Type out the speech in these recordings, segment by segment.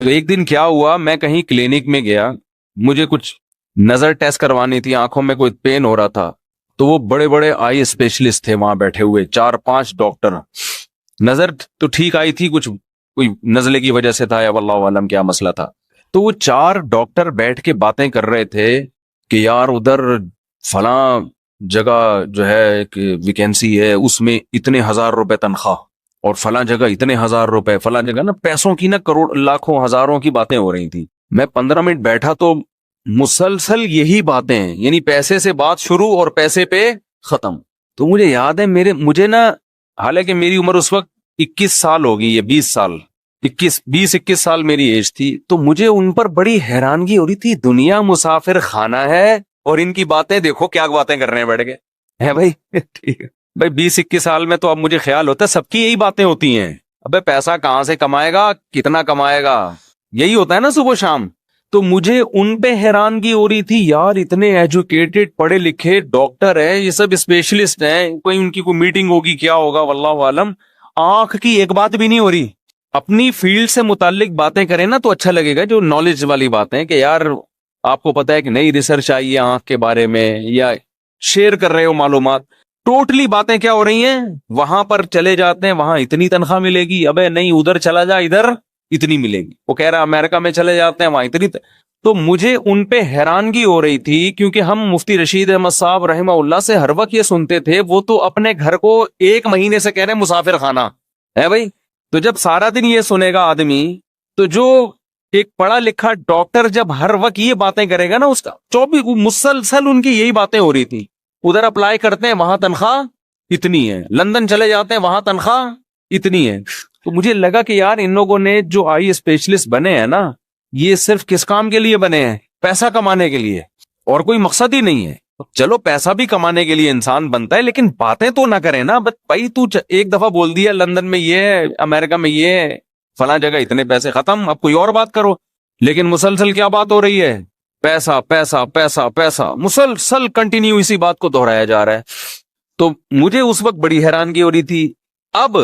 تو ایک دن کیا ہوا، میں کہیں کلینک میں گیا، مجھے کچھ نظر ٹیسٹ کوانی تھی، آنکھوں میں کوئی پین ہو رہا تھا، تو وہ بڑے بڑے آئی اسپیشلسٹ تھے وہاں بیٹھے ہوئے، 4-5 ڈاکٹر. نظر تو ٹھیک آئی تھی، کچھ کوئی نزلے کی وجہ سے تھا یا واللہ عالم کیا مسئلہ تھا. تو وہ 4 ڈاکٹر بیٹھ کے باتیں کر رہے تھے کہ یار ادھر فلاں جگہ جو ہے ایک ویکینسی ہے، اس میں اتنے ہزار روپے تنخواہ، اور فلاں جگہ اتنے ہزار روپے، فلاں جگہ نا پیسوں کی نا کروڑ لاکھوں ہزاروں کی باتیں ہو رہی تھی. میں 15 منٹ بیٹھا تو مسلسل یہی باتیں، یعنی پیسے سے بات شروع اور پیسے پہ ختم. تو مجھے یاد ہے مجھے نا، حالانکہ میری عمر اس وقت 21 سال ہوگی، یہ 20 سال 21 سال میری ایج تھی، تو مجھے ان پر بڑی حیرانگی ہو رہی تھی. دنیا مسافر خانہ ہے اور ان کی باتیں دیکھو کیا باتیں کر رہے ہیں بیٹھ کے ہیں بھائی. ٹھیک ہے بھائی، 20-21 سال میں تو اب مجھے خیال ہوتا ہے سب کی یہی باتیں ہوتی ہیں. ابے پیسہ کہاں سے کمائے گا، کتنا کمائے گا، یہی ہوتا ہے نا صبح شام. تو مجھے ان پہ حیرانگی ہو رہی تھی، یار اتنے ایجوکیٹڈ پڑھے لکھے ڈاکٹر ہیں، یہ سب اسپیشلسٹ ہیں، کوئی ان کی کوئی میٹنگ ہوگی کیا ہوگا واللہ عالم، آنکھ کی ایک بات بھی نہیں ہو رہی. اپنی فیلڈ سے متعلق باتیں کریں نا تو اچھا لگے گا، جو نالج والی باتیں کہ یار آپ کو پتا ہے کہ نئی ریسرچ آئی ہے آنکھ کے بارے میں، یا شیئر کر رہے ہو معلومات. ٹوٹلی باتیں کیا ہو رہی ہیں، وہاں پر چلے جاتے ہیں وہاں اتنی تنخواہ ملے گی، ابے نہیں ادھر چلا جا ادھر اتنی ملے گی. وہ کہہ رہا امریکہ میں چلے جاتے ہیں وہاں اتنی تو مجھے ان پہ حیرانگی ہو رہی تھی، کیونکہ ہم مفتی رشید احمد صاحب رحمہ اللہ سے ہر وقت یہ سنتے تھے، وہ تو اپنے گھر کو 1 مہینے سے کہہ رہے ہیں مسافر خانہ ہے بھائی. تو جب سارا دن یہ سنے گا آدمی، تو جو ایک پڑھا لکھا ڈاکٹر جب ہر وقت یہ باتیں کرے گا نا، اس کا 24 مسلسل ان کی یہی باتیں ہو رہی تھی. ادھر اپلائی کرتے ہیں وہاں تنخواہ اتنی ہے، لندن چلے جاتے ہیں وہاں تنخواہ اتنی ہے. تو مجھے لگا کہ یار ان لوگوں نے جو آئی اسپیشلسٹ بنے ہیں نا، یہ صرف کس کام کے لیے بنے ہیں؟ پیسہ کمانے کے لیے، اور کوئی مقصد ہی نہیں ہے. چلو پیسہ بھی کمانے کے لیے انسان بنتا ہے، لیکن باتیں تو نہ کریں نا. بس بھائی تو ایک دفعہ بول دیا لندن میں یہ ہے، امریکہ میں یہ ہے، فلاں جگہ اتنے پیسے، ختم. اب کوئی اور بات کرو. لیکن مسلسل کیا بات ہو رہی ہے؟ پیسہ پیسہ پیسہ پیسہ، مسلسل کنٹینیو اسی بات کو دہرایا جا رہا ہے. تو مجھے اس وقت بڑی حیرانگی ہو رہی تھی. اب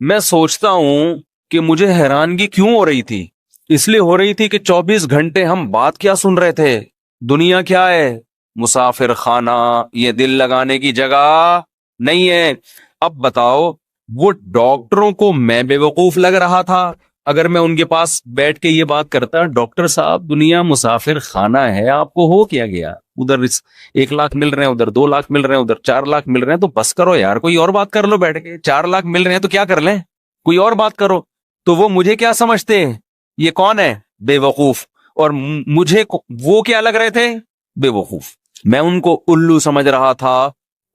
میں سوچتا ہوں کہ مجھے حیرانگی کیوں ہو رہی تھی. اس لیے ہو رہی تھی کہ 24 گھنٹے ہم بات کیا سن رہے تھے، دنیا کیا ہے، مسافر خانہ، یہ دل لگانے کی جگہ نہیں ہے. اب بتاؤ، وہ ڈاکٹروں کو میں بے وقوف لگ رہا تھا اگر میں ان کے پاس بیٹھ کے یہ بات کرتا، ڈاکٹر صاحب دنیا مسافر خانہ ہے، آپ کو ہو کیا گیا، ادھر 1 لاکھ مل رہے ہیں، ادھر 2 لاکھ مل رہے ہیں، ادھر 4 لاکھ مل رہے ہیں، تو بس کرو یار، کوئی اور بات کر لو بیٹھ کے. 4 لاکھ مل رہے ہیں تو کیا کر لیں، کوئی اور بات کرو. تو وہ مجھے کیا سمجھتے ہیں، یہ کون ہے، بے وقوف. اور مجھے وہ کیا لگ رہے تھے، بے وقوف. میں ان کو الو سمجھ رہا تھا،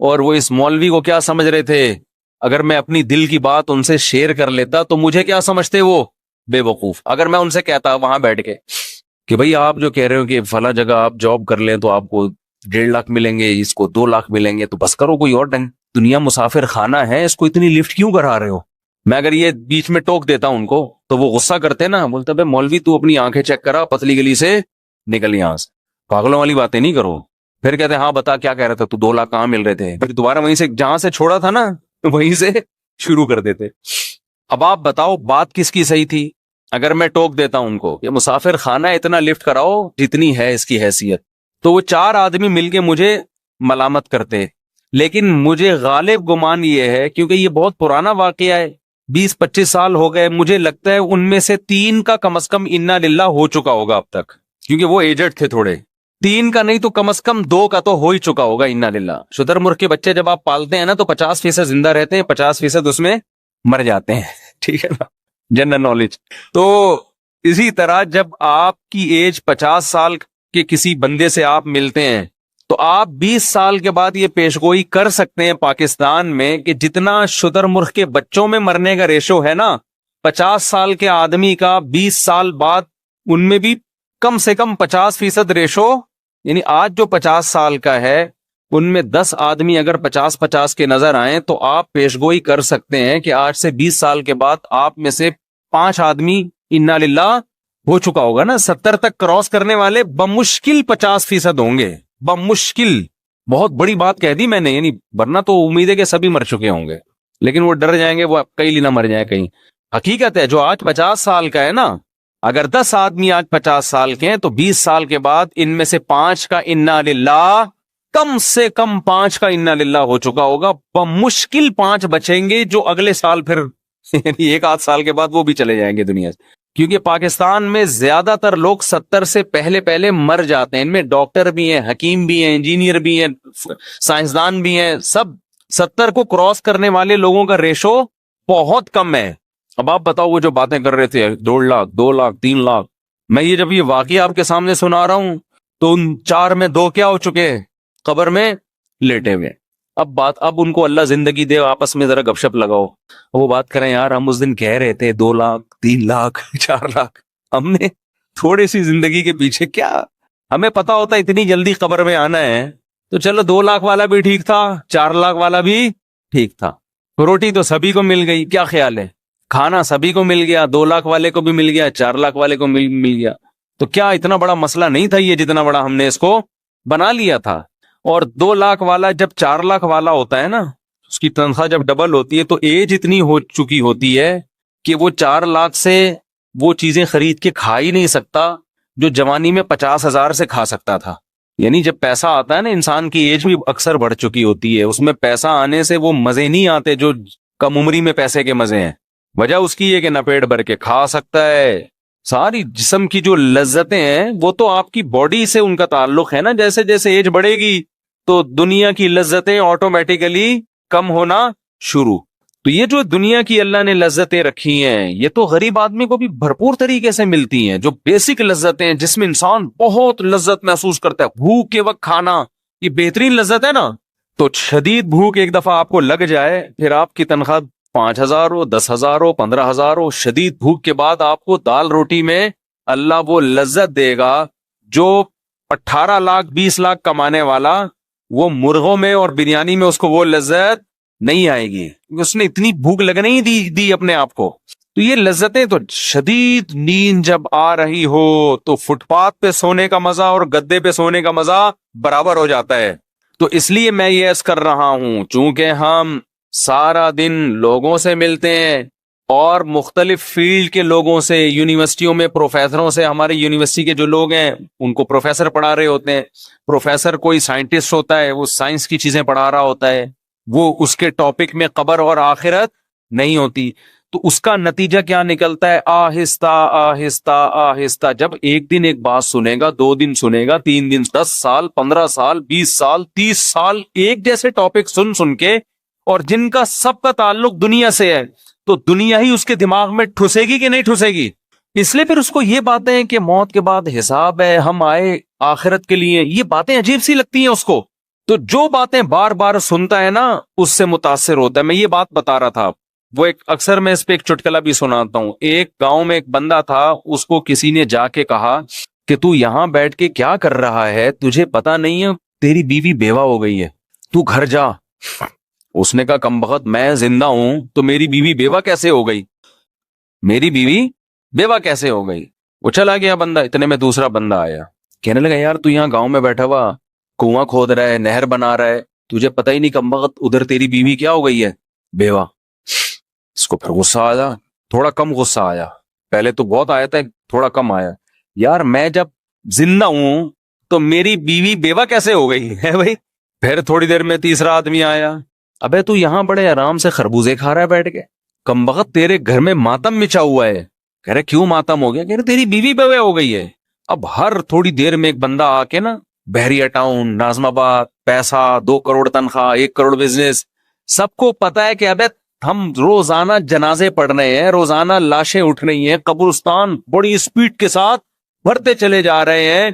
اور وہ اس مولوی کو کیا سمجھ رہے تھے. اگر میں اپنی دل کی بات ان سے شیئر کر لیتا تو مجھے کیا سمجھتے وہ، بے وقوف. اگر میں ان سے کہتا وہاں بیٹھ کے کہ بھئی آپ جو کہہ رہے ہو کہ فلاں جگہ آپ جاب کر لیں تو آپ کو 1.5 لاکھ ملیں گے، اس کو 2 لاکھ ملیں گے، تو بس کرو، کوئی اور ڈنگ، دنیا مسافر خانہ ہے، اس کو اتنی لفٹ کیوں کرا رہے ہو. میں اگر یہ بیچ میں ٹوک دیتا ان کو تو وہ غصہ کرتے نا، بولتے بھائی مولوی تو اپنی آنکھیں چیک کرا، پتلی گلی سے نکل یہاں سے، پاگلوں والی باتیں نہیں کرو. پھر کہتے ہیں ہاں بتا کیا کہہ رہا تھا تو، 2 لاکھ کہاں مل رہے تھے. پھر دوبارہ وہیں سے جہاں سے چھوڑا تھا نا وہیں سے شروع کر دیتے. اب آپ بتاؤ بات کس کی صحیح تھی. اگر میں ٹوک دیتا ہوں ان کو کہ مسافر خانہ اتنا لفٹ کراؤ جتنی ہے اس کی حیثیت، تو وہ 4 آدمی مل کے مجھے ملامت کرتے. لیکن مجھے غالب گمان یہ ہے، کیونکہ یہ بہت پرانا واقعہ ہے، 20-25 سال ہو گئے، مجھے لگتا ہے ان میں سے 3 کا کم از کم انا للہ ہو چکا ہوگا اب تک، کیونکہ وہ ایجڈ تھے تھوڑے. 3 کا نہیں تو کم از کم 2 کا تو ہو ہی چکا ہوگا انا للہ. شتر مرغ کے بچے جب آپ پالتے ہیں نا تو 50% زندہ رہتے ہیں، 50% اس میں مر جاتے ہیں. ٹھیک ہے نا، جنرل نالج. تو اسی طرح جب آپ کی ایج 50 سال کے کسی بندے سے آپ ملتے ہیں تو آپ 20 سال کے بعد یہ پیشگوئی کر سکتے ہیں پاکستان میں کہ جتنا شتر مرغ کے بچوں میں مرنے کا ریشو ہے نا، 50 سال کے آدمی کا 20 سال بعد ان میں بھی کم سے کم 50% ریشو، یعنی آج جو 50 سال کا ہے ان میں 10 آدمی اگر 50-50 کے نظر آئیں تو آپ پیشگوئی کر سکتے ہیں کہ آج سے 20 سال کے بعد آپ میں سے 5 آدمی انا للہ ہو چکا ہوگا نا. 70 تک کراس کرنے والے بمشکل 50% ہوں گے، بمشکل. بہت بڑی بات کہہ دی میں نے، یعنی ورنہ تو امید ہے کہ سبھی مر چکے ہوں گے، لیکن وہ ڈر جائیں گے وہ کئی نہ مر جائیں کہیں. حقیقت ہے جو آج 50 سال کا ہے نا، اگر 10 آدمی آج 50 سال کے ہیں تو 20 سال کے بعد ان میں سے 5 کا انا للہ، کم سے کم 5 کا انا للہ ہو چکا ہوگا، بمشکل 5 بچیں گے جو اگلے سال پھر یعنی 1 آدھ سال کے بعد وہ بھی چلے جائیں گے دنیا سے. کیونکہ پاکستان میں زیادہ تر لوگ 70 سے پہلے مر جاتے ہیں. ان میں ڈاکٹر بھی ہیں، حکیم بھی ہیں، انجینئر بھی ہیں، سائنسدان بھی ہیں، سب 70 کو کراس کرنے والے لوگوں کا ریشو بہت کم ہے. اب آپ بتاؤ وہ جو باتیں کر رہے تھے 1.5 لاکھ 2 لاکھ 3 لاکھ، میں یہ جب یہ واقعہ آپ کے سامنے سنا رہا ہوں تو ان 4 میں 2 کیا ہو چکے، قبر میں لیٹے ہوئے. اب ان کو اللہ زندگی دے، آپس میں ذرا گپ شپ لگاؤ، وہ بات کریں یار ہم اس دن کہہ رہے تھے 2 لاکھ 3 لاکھ 4 لاکھ، ہم نے تھوڑی سی زندگی کے پیچھے کیا، ہمیں پتا ہوتا اتنی جلدی قبر میں آنا ہے تو چلو 2 لاکھ والا بھی ٹھیک تھا، 4 لاکھ والا بھی ٹھیک تھا. روٹی تو سبھی کو مل گئی، کیا خیال ہے، کھانا سبھی کو مل گیا، 2 لاکھ والے کو بھی مل گیا، 4 لاکھ والے کو مل گیا، تو کیا اتنا بڑا مسئلہ نہیں تھا یہ جتنا بڑا ہم نے اس کو بنا لیا تھا. اور 2 لاکھ والا جب 4 لاکھ والا ہوتا ہے نا، اس کی تنخواہ جب ڈبل ہوتی ہے تو ایج اتنی ہو چکی ہوتی ہے کہ وہ 4 لاکھ سے وہ چیزیں خرید کے کھا ہی نہیں سکتا جو جوانی میں 50,000 سے کھا سکتا تھا. یعنی جب پیسہ آتا ہے نا، انسان کی ایج بھی اکثر بڑھ چکی ہوتی ہے، اس میں پیسہ آنے سے وہ مزے نہیں آتے جو کم عمری میں پیسے کے مزے ہیں. وجہ اس کی ہے کہ نہ پیٹ بھر کے کھا سکتا ہے، ساری جسم کی جو لذتیں ہیں وہ تو آپ کی باڈی سے ان کا تعلق ہے نا. جیسے جیسے ایج بڑھے گی تو دنیا کی لذتیں آٹومیٹیکلی کم ہونا شروع. تو یہ جو دنیا کی اللہ نے لذتیں رکھی ہیں یہ تو غریب آدمی کو بھی بھرپور طریقے سے ملتی ہیں، جو بیسک لذتیں ہیں جس میں انسان بہت لذت محسوس کرتا ہے. بھوک کے وقت کھانا یہ بہترین لذت ہے نا. تو شدید بھوک ایک دفعہ آپ کو لگ جائے، پھر آپ کی تنخواہ 5,000 ہو، 10,000 ہو، 15,000 ہو، شدید بھوک کے بعد آپ کو دال روٹی میں اللہ وہ لذت دے گا جو 18 لاکھ 20 لاکھ کمانے والا وہ مرغوں میں اور بریانی میں اس کو وہ لذت نہیں آئے گی، اس نے اتنی بھوک لگنے ہی دی اپنے آپ کو. تو یہ لذتیں تو شدید نیند جب آ رہی ہو تو فٹ پاتھ پہ سونے کا مزہ اور گدے پہ سونے کا مزہ برابر ہو جاتا ہے. تو اس لیے میں یہ عرض کر رہا ہوں، چونکہ ہم سارا دن لوگوں سے ملتے ہیں اور مختلف فیلڈ کے لوگوں سے، یونیورسٹیوں میں پروفیسروں سے، ہمارے یونیورسٹی کے جو لوگ ہیں ان کو پروفیسر پڑھا رہے ہوتے ہیں، پروفیسر کوئی سائنٹسٹ ہوتا ہے وہ سائنس کی چیزیں پڑھا رہا ہوتا ہے، وہ اس کے ٹاپک میں قبر اور آخرت نہیں ہوتی. تو اس کا نتیجہ کیا نکلتا ہے، آہستہ آہستہ آہستہ جب ایک دن ایک بات سنے گا، 2 دن سنے گا، 3 دن، 10 سال 15 سال 20 سال 30 سال ایک جیسے ٹاپک سن کے، اور جن کا سب کا تعلق دنیا سے ہے، تو دنیا ہی اس کے دماغ میں ٹھسے گی کہ نہیں ٹھسے گی. اس لیے پھر اس کو یہ باتیں کہ موت کے بعد حساب ہے، ہم آئے آخرت کے لیے، یہ باتیں عجیب سی لگتی ہیں اس کو. تو جو باتیں بار بار سنتا ہے نا اس سے متاثر ہوتا ہے. میں یہ بات بتا رہا تھا، وہ اکثر میں اس پہ ایک چٹکلا بھی سناتا ہوں. ایک گاؤں میں ایک بندہ تھا، اس کو کسی نے جا کے کہا کہ تو یہاں بیٹھ کے کیا کر رہا ہے، تجھے پتا نہیں ہے تیری بیوی بیوہ ہو گئی ہے، تو گھر جا. اس نے کہا کمبخت میں زندہ ہوں تو میری بیوی بیوہ کیسے ہو گئی، میری بیوی بیوہ کیسے ہو گئی. وہ چلا گیا بندہ. اتنے میں دوسرا بندہ آیا، کہنے لگا یار تو یہاں گاؤں میں بیٹھا ہوا کنواں کھود رہا ہے، نہر بنا رہا ہے، تجھے پتہ ہی نہیں کمبخت ادھر تیری بیوی کیا ہو گئی ہے، بیوہ. اس کو پھر غصہ آیا، تھوڑا کم غصہ آیا، پہلے تو بہت آیا تھا، تھوڑا کم آیا. یار میں جب زندہ ہوں تو میری بیوی بیوہ کیسے ہو گئی ہے بھائی. پھر تھوڑی دیر میں تیسرا آدمی آیا، ابے تو یہاں بڑے آرام سے خربوزے کھا رہا ہے بیٹھ کے، کمبخت تیرے گھر میں ماتم مچا ہوا ہے. کہہ رہے کیوں ماتم ہو گیا، کہہ رہے تیری بیوی بیوہ ہو گئی ہے. اب ہر تھوڑی دیر میں ایک بندہ آ کے نا، بحریہ ٹاؤن، ناظم آباد، پیسہ، 2 کروڑ تنخواہ، 1 کروڑ بزنس، سب کو پتا ہے کہ ابے ہم روزانہ جنازے پڑھ رہے ہیں، روزانہ لاشیں اٹھ رہی ہیں، قبرستان بڑی سپیڈ کے ساتھ بھرتے چلے جا رہے ہیں.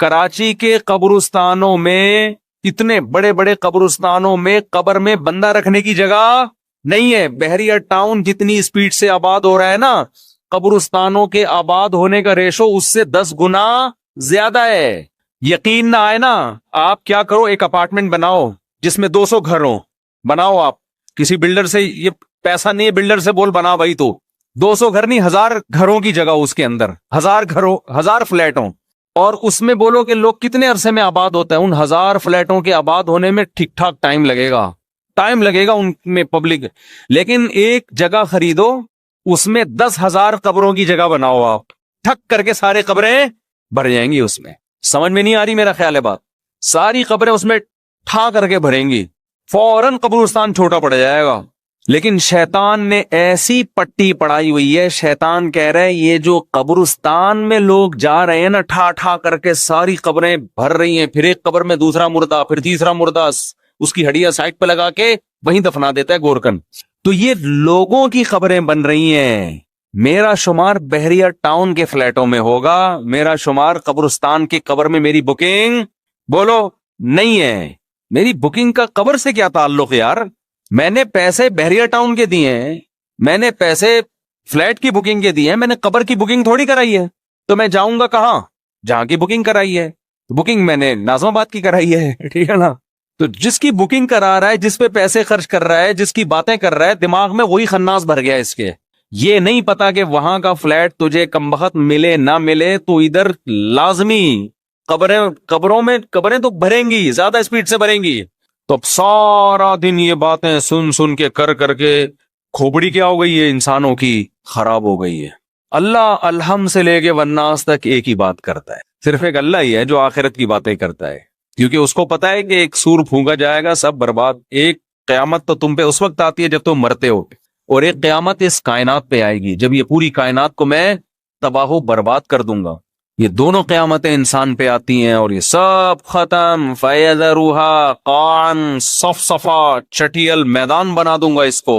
کراچی کے قبرستانوں میں، اتنے بڑے بڑے قبرستانوں میں قبر میں بندہ رکھنے کی جگہ نہیں ہے. بحریہ ٹاؤن جتنی سپیڈ سے آباد ہو رہا ہے نا، قبرستانوں کے آباد ہونے کا ریشو اس سے 10 گنا زیادہ ہے. یقین نہ آئے نا، آپ کیا کرو، ایک اپارٹمنٹ بناؤ جس میں 200 گھر ہوں، بناؤ آپ. کسی بلڈر سے، یہ پیسہ نہیں ہے بلڈر سے بول بنا بھائی، تو 200 گھر نہیں، 1000 گھروں کی جگہ اس کے اندر، 1000 گھروں، 1000 فلیٹ ہوں، اور اس میں بولو کہ لوگ کتنے عرصے میں آباد ہوتا ہے. ان 1000 فلیٹوں کے آباد ہونے میں ٹھیک ٹھاک ٹائم لگے گا ان میں پبلک. لیکن ایک جگہ خریدو، اس میں 10,000 قبروں کی جگہ بناؤ آپ، ٹھک کر کے سارے قبریں بھر جائیں گی اس میں. سمجھ میں نہیں آ رہی میرا خیال ہے بات؟ ساری قبریں اس میں ٹھا کر کے بھریں گی, فوراً قبرستان چھوٹا پڑ جائے گا. لیکن شیطان نے ایسی پٹی پڑائی ہوئی ہے, شیطان کہہ رہے یہ جو قبرستان میں لوگ جا رہے ہیں نا, ٹھا ٹھا کر کے ساری قبریں بھر رہی ہیں, پھر ایک قبر میں دوسرا مردہ, پھر تیسرا مردہ, اس کی ہڈیاں سائڈ پہ لگا کے وہیں دفنا دیتا ہے گورکن. تو یہ لوگوں کی قبریں بن رہی ہیں. میرا شمار بحریہ ٹاؤن کے فلیٹوں میں ہوگا, میرا شمار قبرستان کی قبر میں میری بکنگ بولو نہیں ہے. میری بکنگ کا قبر سے کیا تعلق یار؟ میں نے پیسے بحریہ ٹاؤن کے دیے ہیں, میں نے پیسے فلیٹ کی بکنگ کے دیے ہیں, میں نے قبر کی بکنگ تھوڑی کرائی ہے. تو میں جاؤں گا کہاں؟ جہاں کی بکنگ کرائی ہے. بکنگ میں نے ناظم آباد کی کرائی ہے, ٹھیک ہے نا. تو جس کی بکنگ کرا رہا ہے, جس پہ پیسے خرچ کر رہا ہے, جس کی باتیں کر رہا ہے, دماغ میں وہی خناس بھر گیا اس کے. یہ نہیں پتا کہ وہاں کا فلیٹ تجھے کمبخت ملے نہ ملے تو ادھر لازمی قبروں میں قبریں تو بھریں گی, زیادہ اسپیڈ سے بھریں گی. تو اب سارا دن یہ باتیں سن سن کے کر کے کھوپڑی کیا ہو گئی ہے, انسانوں کی خراب ہو گئی ہے. اللہ الحم سے لے کے والناس تک ایک ہی بات کرتا ہے, صرف ایک اللہ ہی ہے جو آخرت کی باتیں کرتا ہے, کیونکہ اس کو پتا ہے کہ ایک سور پھونکا جائے گا, سب برباد. ایک قیامت تو تم پہ اس وقت آتی ہے جب تم مرتے ہو, اور ایک قیامت اس کائنات پہ آئے گی جب یہ پوری کائنات کو میں تباہ و برباد کر دوں گا. یہ دونوں قیامتیں انسان پہ آتی ہیں اور یہ سب ختم. فَيَذَرُهَا قَاعًا صَفْصَفًا, چٹیل میدان بنا دوں گا اس کو.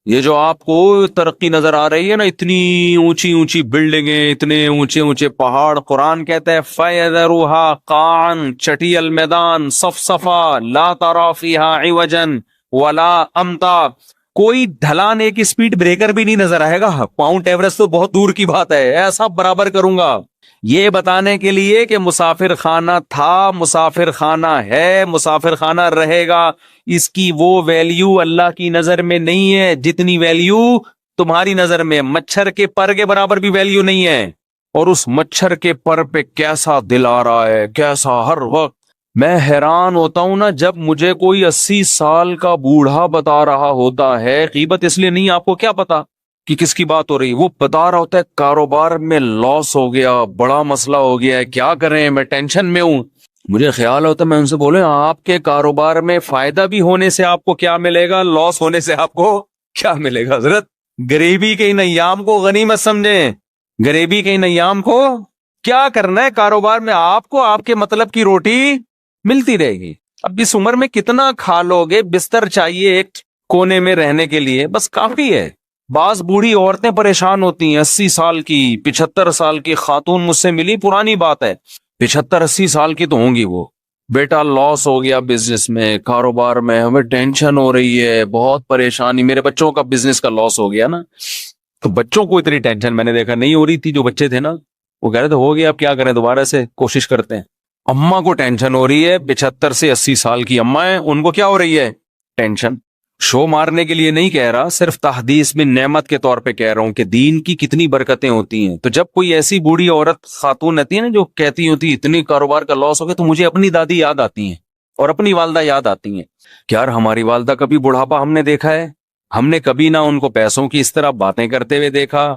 یہ جو آپ کو ترقی نظر آ رہی ہے نا, اتنی اونچی اونچی بلڈنگیں, اتنے اونچے اونچے پہاڑ, قرآن کہتا ہے فَيَذَرُهَا قَاعًا, چٹیل میدان, صَفْصَفًا لَا تَرَىٰ فِيهَا عِوَجًا وَلَا أَمْتًا, کوئی ڈھلان ایک سپیڈ بریکر بھی نہیں نظر آئے گا. ماؤنٹ ایورسٹ تو بہت دور کی بات ہے, ایسا برابر کروں گا. یہ بتانے کے لیے کہ مسافر خانہ تھا, مسافر خانہ ہے, مسافر خانہ رہے گا. اس کی وہ ویلیو اللہ کی نظر میں نہیں ہے جتنی ویلیو تمہاری نظر میں. مچھر کے پر کے برابر بھی ویلیو نہیں ہے. اور اس مچھر کے پر پہ کیسا دل آ رہا ہے, کیسا ہر وقت. میں حیران ہوتا ہوں نا جب مجھے کوئی 80 سال کا بوڑھا بتا رہا ہوتا ہے, غیبت اس لیے نہیں, آپ کو کیا پتا کہ کس کی بات ہو رہی, وہ بتا رہا ہوتا ہے کاروبار میں لاس ہو گیا, بڑا مسئلہ ہو گیا ہے, کیا کریں, میں ٹینشن میں ہوں. مجھے خیال ہوتا ہے میں ان سے بولے آپ کے کاروبار میں فائدہ بھی ہونے سے آپ کو کیا ملے گا, لاس ہونے سے آپ کو کیا ملے گا. حضرت غریبی کے ایام کو غنیمت سمجھیں, غریبی کے ایام کو کیا کرنا ہے کاروبار میں, آپ کو آپ کے مطلب کی روٹی ملتی رہے گی. اب اس عمر میں کتنا کھا لو گے, بستر چاہیے ایک کونے میں رہنے کے لیے, بس کافی ہے. بعض بوڑھی عورتیں پریشان ہوتی ہیں, 80 سال کی 75 سال کی خاتون مجھ سے ملی, پرانی بات ہے, 75-80 سال کی تو ہوں گی وہ. بیٹا لاس ہو گیا بزنس میں, کاروبار میں, ہمیں ٹینشن ہو رہی ہے, بہت پریشانی, میرے بچوں کا بزنس کا لاس ہو گیا نا. تو بچوں کو اتنی ٹینشن میں نے دیکھا نہیں ہو رہی تھی, جو بچے تھے نا وہ کہہ رہے تھے ہو گیا اب کیا کریں, دوبارہ سے کوشش کرتے ہیں. اماں کو ٹینشن ہو رہی ہے, 75 سے 80 سال کی اماں ہیں, ان کو کیا ہو رہی ہے ٹینشن. شو مارنے کے لیے نہیں کہہ رہا, صرف تحدیث میں نعمت کے طور پہ کہہ رہا ہوں کہ دین کی کتنی برکتیں ہوتی ہیں. تو جب کوئی ایسی بوڑھی عورت خاتون رہتی ہے نا جو کہتی ہوتی اتنی کاروبار کا لاس ہو گیا, تو مجھے اپنی دادی یاد آتی ہیں اور اپنی والدہ یاد آتی ہیں. یار ہماری والدہ کبھی بڑھاپا ہم نے دیکھا ہے, ہم نے کبھی نہ ان کو پیسوں کی اس طرح باتیں کرتے ہوئے دیکھا.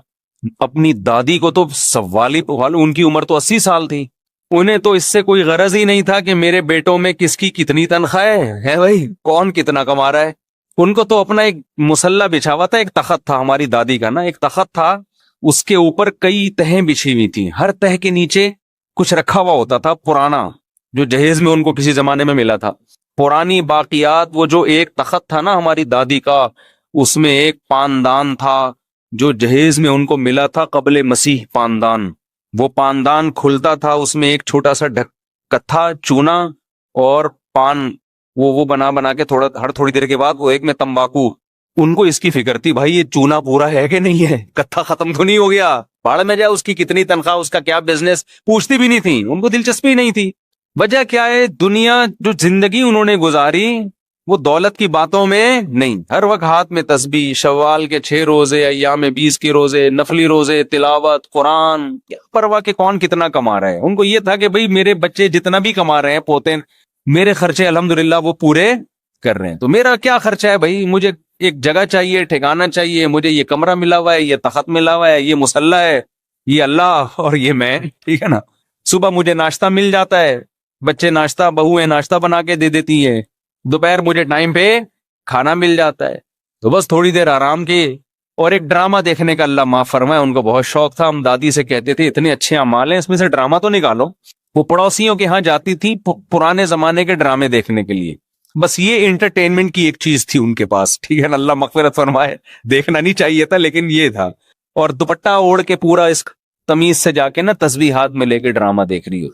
اپنی دادی کو تو سوالی ان کی عمر تو 80 سال تھی, انہیں تو اس سے کوئی غرض ہی نہیں تھا کہ میرے بیٹوں میں کس کی کتنی تنخواہ ہے بھائی, کون کتنا کما رہا ہے. ان کو تو اپنا ایک مسلح بچھا ہوا تھا, ایک تخت تھا ہماری دادی کا نا, ایک تخت تھا, اس کے اوپر کئی تہیں بچھی ہوئی تھی, ہر تہ کے نیچے کچھ رکھا ہوا ہوتا تھا پرانا, جو جہیز میں ان کو کسی زمانے میں ملا تھا, پرانی باقیات. وہ جو ایک تخت تھا نا ہماری دادی کا, اس میں ایک پاندان تھا جو جہیز میں ان کو ملا تھا قبل مسیح پاندان. وہ پاندان کھلتا تھا, اس میں ایک چھوٹا سا کتھا چونا اور پان وہ بنا کے ہر تھوڑی دیر کے بعد وہ ایک میں تمباکو. ان کو اس کی فکر تھی بھائی یہ چونا پورا ہے کہ نہیں ہے, کتھا ختم تو نہیں ہو گیا, باڑ میں جائے اس کی کتنی تنخواہ, اس کا کیا بزنس, پوچھتی بھی نہیں تھی, ان کو دلچسپی نہیں تھی. وجہ کیا ہے, دنیا جو زندگی انہوں نے گزاری وہ دولت کی باتوں میں نہیں, ہر وقت ہاتھ میں تسبیح, شوال کے 6 روزے, ایام 20 کے روزے, نفلی روزے, تلاوت قرآن, کیا پرواہ کہ کون کتنا کما رہا ہے. ان کو یہ تھا کہ بھئی میرے بچے جتنا بھی کما رہے ہیں پوتے, میرے خرچے الحمدللہ وہ پورے کر رہے ہیں. تو میرا کیا خرچہ ہے بھائی, مجھے ایک جگہ چاہیے, ٹھکانہ چاہیے, مجھے یہ کمرہ ملا ہوا ہے, یہ تخت ملا ہوا ہے, یہ مصلی ہے, یہ اللہ اور یہ میں, ٹھیک ہے نا. صبح مجھے ناشتہ مل جاتا ہے, بچے ناشتہ, بہویں ناشتہ بنا کے دے دیتی ہیں, دوپہر مجھے ٹائم پہ کھانا مل جاتا ہے, تو بس تھوڑی دیر آرام کی. اور ایک ڈرامہ دیکھنے کا اللہ معاف فرمائے ان کو بہت شوق تھا, ہم دادی سے کہتے تھے اتنے اچھے اعمال ہیں اس میں سے ڈرامہ تو نکالو. وہ پڑوسیوں کے ہاں جاتی تھی پرانے زمانے کے ڈرامے دیکھنے کے لیے, بس یہ انٹرٹینمنٹ کی ایک چیز تھی ان کے پاس, ٹھیک ہے نا, اللہ مغفرت فرمائے. دیکھنا نہیں چاہیے تھا لیکن یہ تھا. اور دوپٹہ اوڑھ کے پورا اس تمیز سے جا کے نا تسبیح ہاتھ میں لے کے ڈرامہ دیکھ رہی ہو.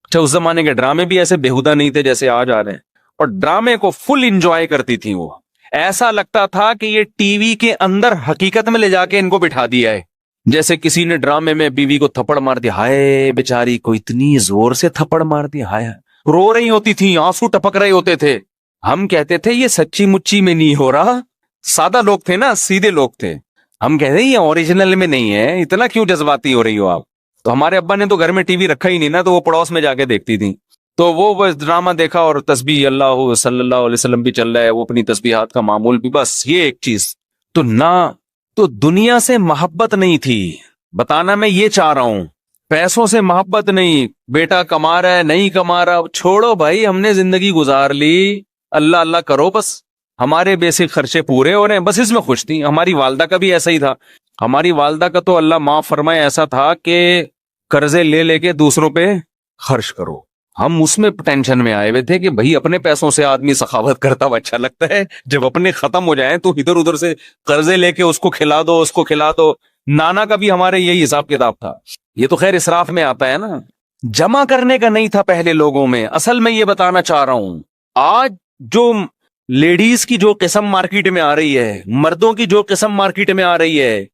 اچھا, اس زمانے کے ڈرامے بھی ایسے بےہودہ نہیں تھے جیسے آج آ رہے ہیں, اور ڈرامے کو فل انجوائے کرتی تھی وہ. ایسا لگتا تھا کہ یہ ٹی وی کے اندر حقیقت میں لے جا کے ان کو بٹھا دیا ہے. جیسے کسی نے ڈرامے میں بیوی کو تھپڑ مار دیا, ہائے بیچاری کو اتنی زور سے تھپڑ مار دیا, ہائے, رو رہی ہوتی تھی, آنسو ٹپک رہے ہوتے تھے. ہم کہتے تھے یہ سچی مچی میں نہیں ہو رہا, سادہ لوگ تھے نا, سیدھے لوگ تھے. ہم کہتے ہیں یہ اوریجنل میں نہیں ہے, اتنا کیوں جذباتی ہو رہی ہو آپ. تو ہمارے ابا نے تو گھر میں ٹی وی رکھا ہی نہیں نا, تو وہ پڑوس میں جا کے دیکھتی تھی. تو وہ ڈرامہ دیکھا اور تسبیح اللہ صلی اللہ علیہ وسلم بھی چل رہا ہے, وہ اپنی تسبیحات کا معمول بھی, بس یہ ایک چیز. تو نہ تو دنیا سے محبت نہیں تھی, بتانا میں یہ چاہ رہا ہوں. پیسوں سے محبت نہیں, بیٹا کما رہا ہے نہیں کما رہا, چھوڑو بھائی, ہم نے زندگی گزار لی, اللہ اللہ کرو, بس ہمارے بیسک خرچے پورے ہو رہے ہیں, بس اس میں خوش تھی. ہماری والدہ کا بھی ایسا ہی تھا. ہماری والدہ کا تو اللہ معاف فرمائے ایسا تھا کہ قرضے لے لے کے دوسروں پہ خرچ کرو. ہم اس میں ٹینشن میں آئے ہوئے تھے کہ بھائی اپنے پیسوں سے آدمی سخاوت کرتا ہوا اچھا لگتا ہے, جب اپنے ختم ہو جائیں تو ادھر ادھر سے قرضے لے کے اس کو کھلا دو, اس کو کھلا دو. نانا کا بھی ہمارے یہی حساب کتاب تھا. یہ تو خیر اسراف میں آتا ہے نا, جمع کرنے کا نہیں تھا پہلے لوگوں میں. اصل میں یہ بتانا چاہ رہا ہوں, آج جو لیڈیز کی جو قسم مارکیٹ میں آ رہی ہے, مردوں کی جو قسم مارکیٹ میں آ رہی ہے,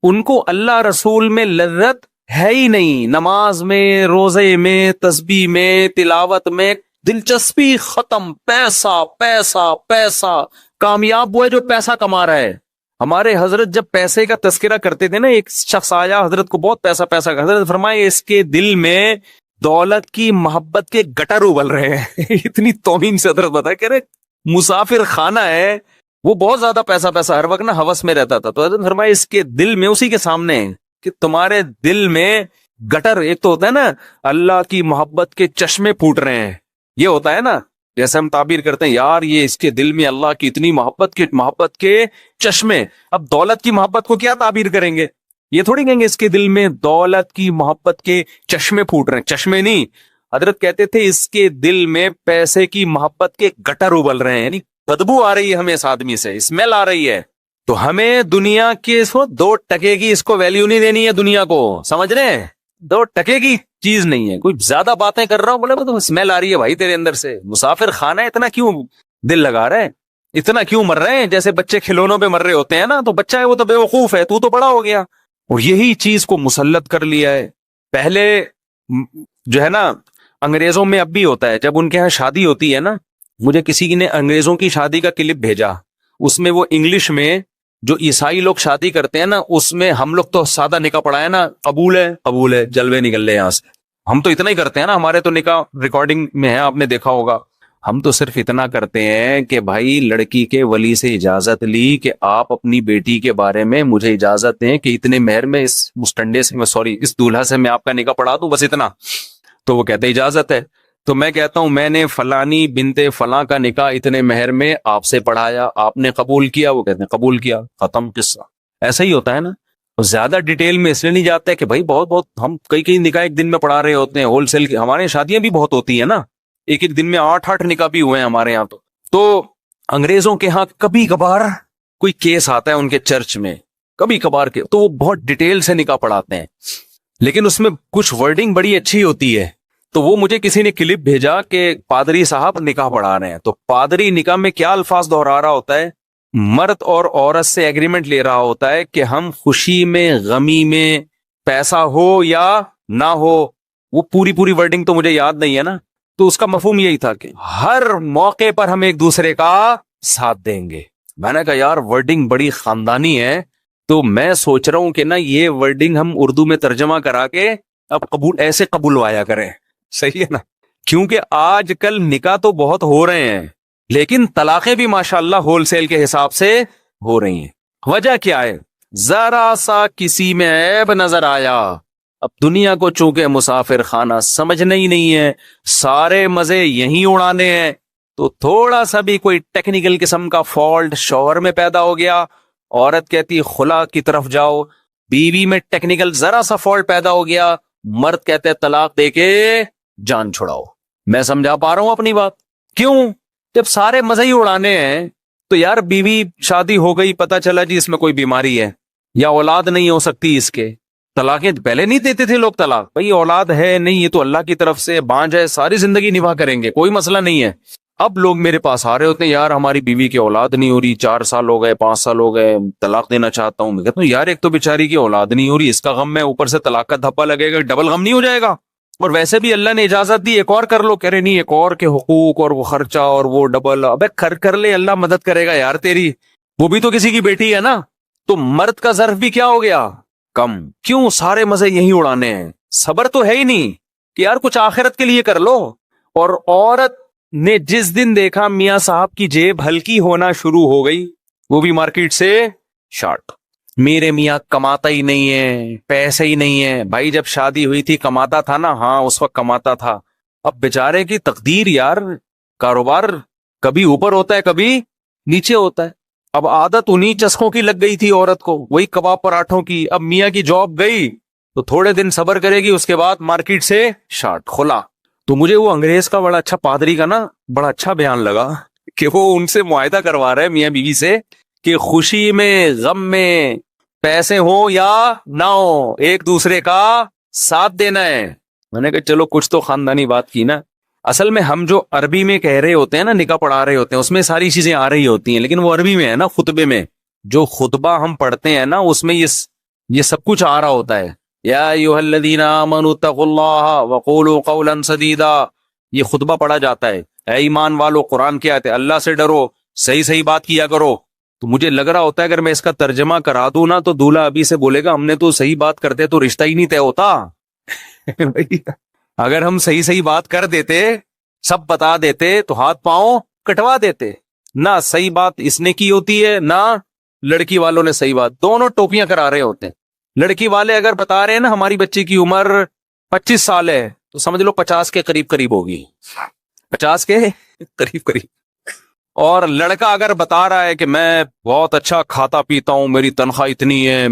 ان کو اللہ رسول میں لذت ہے ہی نہیں. نماز میں, روزے میں, تسبیح میں, تلاوت میں دلچسپی ختم. پیسہ پیسہ پیسہ, کامیاب وہ ہے جو پیسہ کما رہا ہے. ہمارے حضرت جب پیسے کا تذکرہ کرتے تھے نا, ایک شخص آیا حضرت کو بہت پیسہ پیسہ, حضرت فرمائے اس کے دل میں دولت کی محبت کے گٹر ابل رہے ہیں. اتنی توہین سے حضرت بتایا, کہہ رہے مسافر خانہ ہے, وہ بہت زیادہ پیسہ پیسہ ہر وقت نا ہوس میں رہتا تھا. تو حضرت فرمائے اس کے دل میں, اسی کے سامنے کہ تمہارے دل میں گٹر, ایک تو ہوتا ہے نا اللہ کی محبت کے چشمے پھوٹ رہے ہیں, یہ ہوتا ہے نا, جیسے ہم تعبیر کرتے ہیں یار یہ اس کے دل میں اللہ کی اتنی محبت کے چشمے. اب دولت کی محبت کو کیا تعبیر کریں گے, یہ تھوڑی کہیں گے اس کے دل میں دولت کی محبت کے چشمے پھوٹ رہے ہیں, چشمے نہیں. حضرت کہتے تھے اس کے دل میں پیسے کی محبت کے گٹر ابل رہے ہیں, یعنی بدبو آ رہی ہے ہمیں اس آدمی سے, اسمیل آ رہی ہے. تو ہمیں دنیا کے 2 ٹکے کی اس کو ویلیو نہیں دینی ہے دنیا کو, سمجھ رہے ہیں, 2 ٹکے کی چیز نہیں ہے. کوئی زیادہ باتیں کر رہا ہوں, بولے تو اسمیل آ رہی ہے بھائی تیرے اندر سے, مسافر خانہ ہے, اتنا کیوں دل لگا رہے ہیں, اتنا کیوں مر رہے ہیں, جیسے بچے کھلونوں پہ مر رہے ہوتے ہیں نا, تو بچہ ہے وہ تو بے وقوف ہے, تو بڑا ہو گیا. اور یہی چیز کو مسلط کر لیا ہے. پہلے جو ہے نا انگریزوں میں اب بھی ہوتا ہے, جب ان کے ہاں شادی ہوتی ہے نا, مجھے کسی نے انگریزوں کی شادی کا کلپ بھیجا, اس میں وہ انگلش میں جو عیسائی لوگ شادی کرتے ہیں نا, اس میں ہم لوگ تو سادہ نکاح پڑھا ہے نا, قبول ہے قبول ہے, جلوے نکل رہے یہاں سے, ہم تو اتنا ہی کرتے ہیں نا, ہمارے تو نکاح ریکارڈنگ میں ہے, آپ نے دیکھا ہوگا. ہم تو صرف اتنا کرتے ہیں کہ بھائی لڑکی کے ولی سے اجازت لی کہ آپ اپنی بیٹی کے بارے میں مجھے اجازت دیں کہ اتنے مہر میں اس مستنڈے سے, سوری اس دولہا سے میں آپ کا نکاح پڑھا دوں, بس اتنا. تو وہ کہتے اجازت ہے. تو میں کہتا ہوں میں نے فلانی بنتے فلاں کا نکاح اتنے مہر میں آپ سے پڑھایا, آپ نے قبول کیا, وہ کہتے ہیں قبول کیا, ختم قصہ. ایسا ہی ہوتا ہے نا. زیادہ ڈیٹیل میں اس لیے نہیں جاتے کہ بھائی بہت ہم کئی نکاح ایک دن میں پڑھا رہے ہوتے ہیں, ہول سیل کی ہمارے شادیاں بھی بہت ہوتی ہیں نا, ایک دن میں 8 نکاح بھی ہوئے ہیں ہمارے یہاں. تو انگریزوں کے ہاں کبھی کبھار کوئی کیس آتا ہے ان کے چرچ میں, کبھی کبھار کے, تو وہ بہت ڈیٹیل سے نکاح پڑھاتے ہیں, لیکن اس میں کچھ ورڈنگ بڑی اچھی ہوتی ہے. تو وہ مجھے کسی نے کلپ بھیجا کہ پادری صاحب نکاح پڑھا رہے ہیں, تو پادری نکاح میں کیا الفاظ دہرا رہا ہوتا ہے, مرد اور عورت سے ایگریمنٹ لے رہا ہوتا ہے کہ ہم خوشی میں غمی میں پیسہ ہو یا نہ ہو, وہ پوری ورڈنگ تو مجھے یاد نہیں ہے نا, تو اس کا مفہوم یہی تھا کہ ہر موقع پر ہم ایک دوسرے کا ساتھ دیں گے. میں نے کہا یار ورڈنگ بڑی خاندانی ہے, تو میں سوچ رہا ہوں کہ نا یہ ورڈنگ ہم اردو میں ترجمہ کرا کے اب ایسے قبولوایا کریں, صحیح ہے نا, کیونکہ آج کل نکاح تو بہت ہو رہے ہیں لیکن طلاقیں بھی ماشاءاللہ ہول سیل کے حساب سے ہو رہی ہیں. وجہ کیا ہے, ذرا سا کسی میں عیب نظر آیا، اب دنیا کو چونکہ مسافر خانہ سمجھنا ہی نہیں ہے، سارے مزے یہیں اڑانے ہیں، تو تھوڑا سا بھی کوئی ٹیکنیکل قسم کا فالٹ شوہر میں پیدا ہو گیا، عورت کہتی خلا کی طرف جاؤ، بیوی میں ٹیکنیکل ذرا سا فالٹ پیدا ہو گیا، مرد کہتے طلاق دے کے جان چھڑاؤ۔ میں سمجھا پا رہا ہوں اپنی بات؟ کیوں؟ جب سارے مزے ہی اڑانے ہیں تو یار بیوی شادی ہو گئی، پتہ چلا جی اس میں کوئی بیماری ہے یا اولاد نہیں ہو سکتی اس کے، طلاقیں پہلے نہیں دیتے تھے لوگ طلاق، بھئی اولاد ہے نہیں، یہ تو اللہ کی طرف سے بانجھ ہے، ساری زندگی نبھا کریں گے، کوئی مسئلہ نہیں ہے۔ اب لوگ میرے پاس آ رہے ہوتے ہیں، یار ہماری بیوی کی اولاد نہیں ہو رہی، 4 سال ہو گئے، 5 سال ہو گئے، طلاق دینا چاہتا ہوں۔ میں کہتا ہوں یار ایک تو بیچاری کی اولاد نہیں ہو رہی، اس کا غم ہے، اوپر سے طلاق کا دھپا لگے گا، ڈبل غم نہیں ہو جائے گا؟ اور ویسے بھی اللہ نے اجازت دی ایک اور کر لو، کہہ رہے نہیں ایک اور کے حقوق اور وہ خرچہ اور وہ ڈبل، ابے کر لے، اللہ مدد کرے گا یار تیری، وہ بھی تو کسی کی بیٹی ہے نا۔ تو مرد کا ظرف بھی کیا ہو گیا؟ کم۔ کیوں؟ سارے مزے یہی اڑانے ہیں، صبر تو ہے ہی نہیں کہ یار کچھ آخرت کے لیے کر لو۔ اور عورت نے جس دن دیکھا میاں صاحب کی جیب ہلکی ہونا شروع ہو گئی، وہ بھی مارکیٹ سے شارٹ، میرے میاں کماتا ہی نہیں ہے، پیسے ہی نہیں ہے۔ بھائی جب شادی ہوئی تھی کماتا تھا نا؟ ہاں اس وقت کماتا تھا، اب بیچارے کی تقدیر یار، کاروبار کبھی اوپر ہوتا ہے کبھی نیچے ہوتا ہے، اب عادت انہی چسکوں کی لگ گئی تھی عورت کو، وہی کباب پراٹھوں کی۔ اب میاں کی جاب گئی تو تھوڑے دن صبر کرے گی، اس کے بعد مارکیٹ سے شارٹ، خلا۔ تو مجھے وہ انگریز کا بڑا اچھا پادری کا نا بڑا اچھا بیان لگا کہ وہ ان سے معاہدہ کروا رہے میاں بیوی سے کہ خوشی میں غم میں پیسے ہوں یا نہ ہو ایک دوسرے کا ساتھ دینا ہے۔ میں نے کہا چلو کچھ تو خاندانی بات کی نا۔ اصل میں ہم جو عربی میں کہہ رہے ہوتے ہیں نا، نکاح پڑھا رہے ہوتے ہیں، اس میں ساری چیزیں آ رہی ہوتی ہیں، لیکن وہ عربی میں ہے نا، خطبے میں جو خطبہ ہم پڑھتے ہیں نا اس میں یہ سب کچھ آ رہا ہوتا ہے۔ یا ایھا الذین آمنوا اتقوا اللہ وقولوا قولا سدیدا، یہ خطبہ پڑھا جاتا ہے، اے ایمان والو قرآن کی آیت ہے، اللہ سے ڈرو، صحیح بات کیا کرو۔ تو مجھے لگ رہا ہوتا ہے اگر میں اس کا ترجمہ کرا دوں نا تو دولہا ابھی سے بولے گا ہم نے تو صحیح بات کرتے تو رشتہ ہی نہیں طے ہوتا۔ اگر ہم صحیح بات کر دیتے، سب بتا دیتے تو ہاتھ پاؤں کٹوا دیتے، نہ صحیح بات اس نے کی ہوتی ہے نہ لڑکی والوں نے صحیح بات، دونوں ٹوپیاں کرا رہے ہوتے ہیں۔ لڑکی والے اگر بتا رہے ہیں نا ہماری بچی کی عمر 25 سال ہے تو سمجھ لو 50 کے قریب ہوگی، 50 کے قریب۔ اور لڑکا اگر بتا رہا ہے کہ میں بہت اچھا کھاتا پیتا ہوں، میری تنخواہ اتنی ہے،